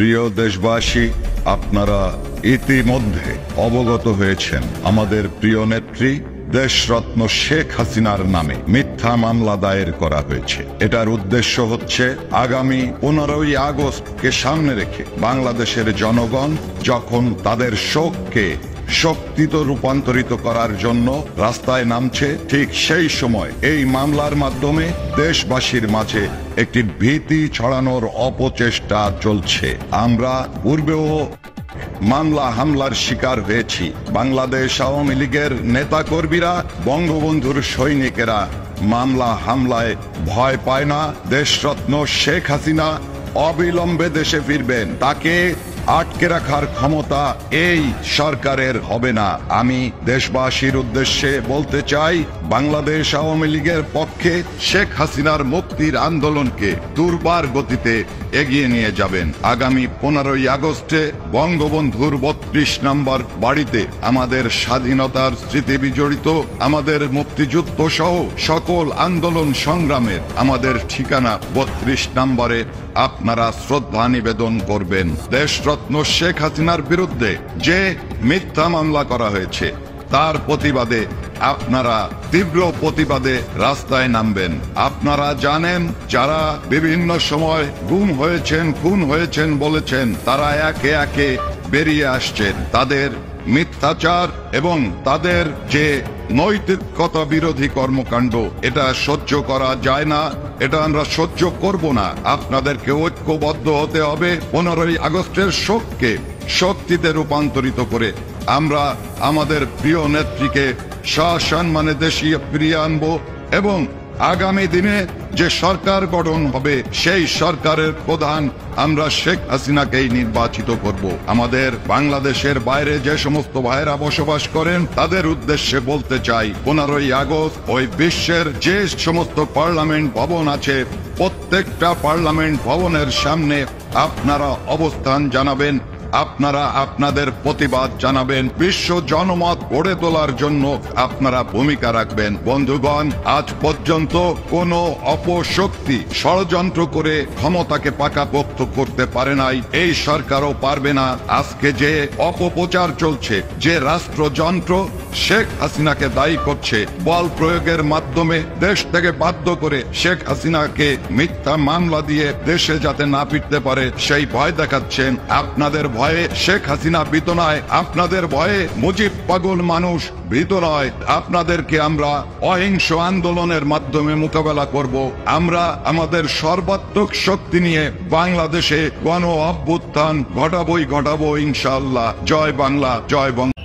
প্রিয় দেশবাসী, আপনারা ইতিমধ্যে অবগত হয়েছেন আমাদের প্রিয় নেত্রী দেশরত্ন শেখ হাসিনার নামে মিথ্যা মামলা দায়ের করা হয়েছে। এটার উদ্দেশ্য হচ্ছে আগামী 15ই আগস্টকে সামনে রেখে বাংলাদেশের জনগণ যখন তাদের শোককে শক্তিতে রূপান্তরিত করার জন্য রাস্তায় নামছে, ঠিক সেই সময় এই মামলার মাধ্যমে দেশবাসীর মাঝে একটি ভীতি ছড়ানোর অপচেষ্টা চলছে। আমরা পূর্বেও মামলা হামলার শিকার হয়েছি। বাংলাদেশ আওয়ামী লীগের নেতাকর্মীরা, বঙ্গবন্ধুর সৈনিকেরা মামলা হামলায় ভয় পায় না। দেশরত্ন শেখ হাসিনা অবিলম্বে দেশে ফিরবেন। তাকে আটকে রাখার ক্ষমতা এই সরকারের হবে না। আমি দেশবাসীর উদ্দেশ্যে বলতে চাই, বাংলাদেশ আওয়ামী লীগের পক্ষে শেখ হাসিনার মুক্তির আন্দোলনকে দুর্বার গতিতে এগিয়ে নিয়ে যাবেন। আগামী 15ই আগস্টে বঙ্গবন্ধুর 32 নম্বর বাড়িতে আমাদের স্বাধীনতার স্মৃতি বিজড়িত আমাদের মুক্তিযুদ্ধ সহ সকল আন্দোলন সংগ্রামের আমাদের ঠিকানা 32 নম্বরে আপনারা শ্রদ্ধা নিবেদন করবেন। দেশরত্ন শেখ হাসিনার বিরুদ্ধে যে মিথ্যা মামলা করা হয়েছে তার প্রতিবাদে আপনারা তীব্র প্রতিবাদে রাস্তায় নামবেন। আপনারা জানেন, যারা বিভিন্ন সময় গুম হয়েছেন, খুন হয়েছেন বলেছেন, তারা একে একে বেরিয়ে আসছেন। তাদের মিথ্যাচার এবং তাদের যে নৈতিকতা বিরোধী কর্মকাণ্ড, এটা সহ্য করা যায় না, এটা আমরা সহ্য করব না। আপনাদেরকে ঐক্যবদ্ধ হতে হবে। 15ই আগস্টের শোককে শক্তিতে রূপান্তরিত করে আমরা আমাদের প্রিয় নেত্রীকে সসম্মানে দেশে ফিরিয়ে আনবো এবং আগামী দিনে যে সরকার গঠন হবে সেই সরকারের প্রধান আমরা শেখ হাসিনাকেই নির্বাচিত করব। আমাদের বাংলাদেশের বাইরে যে সমস্ত ভাইরা বসবাস করেন তাদের উদ্দেশ্যে বলতে চাই, 15ই আগস্ট ওই বিশ্বের যে সমস্ত পার্লামেন্ট ভবন আছে প্রত্যেকটা পার্লামেন্ট ভবনের সামনে আপনারা অবস্থান জানাবেন, আপনারা আপনাদের প্রতিবাদ জানাবেন। বিশ্ব জনমত গড়ে তোলার জন্য আপনারা ভূমিকা রাখবেন। বন্ধুগণ, আজ পর্যন্ত কোন অপশক্তি ষড়যন্ত্র করে ক্ষমতাকে পাকাপোক্ত করতে পারে নাই, এই সরকারও পারবে না। আজকে যে অপপ্রচার চলছে, যে রাষ্ট্রযন্ত্র শেখ হাসিনাকে দায়ী করছে, বল প্রয়োগের মাধ্যমে দেশ থেকে বাধ্য করে শেখ হাসিনাকে মিথ্যা মামলা দিয়ে দেশে যাতে না ফিরতে পারে সেই ভয় দেখাচ্ছেন। আপনাদের ভয়ে শেখ হাসিনা ভীত নয়, আপনাদের ভয়ে মুজিব পাগল মানুষ ভীত নয়। আপনাদেরকে আমরা অহিংস আন্দোলনের মাধ্যমে মোকাবেলা করব। আমরা আমাদের সর্বাত্মক শক্তি নিয়ে বাংলাদেশে গণ অভ্যুত্থান ঘটাবো ইনশাআল্লাহ। জয় বাংলা, জয় বঙ্গ।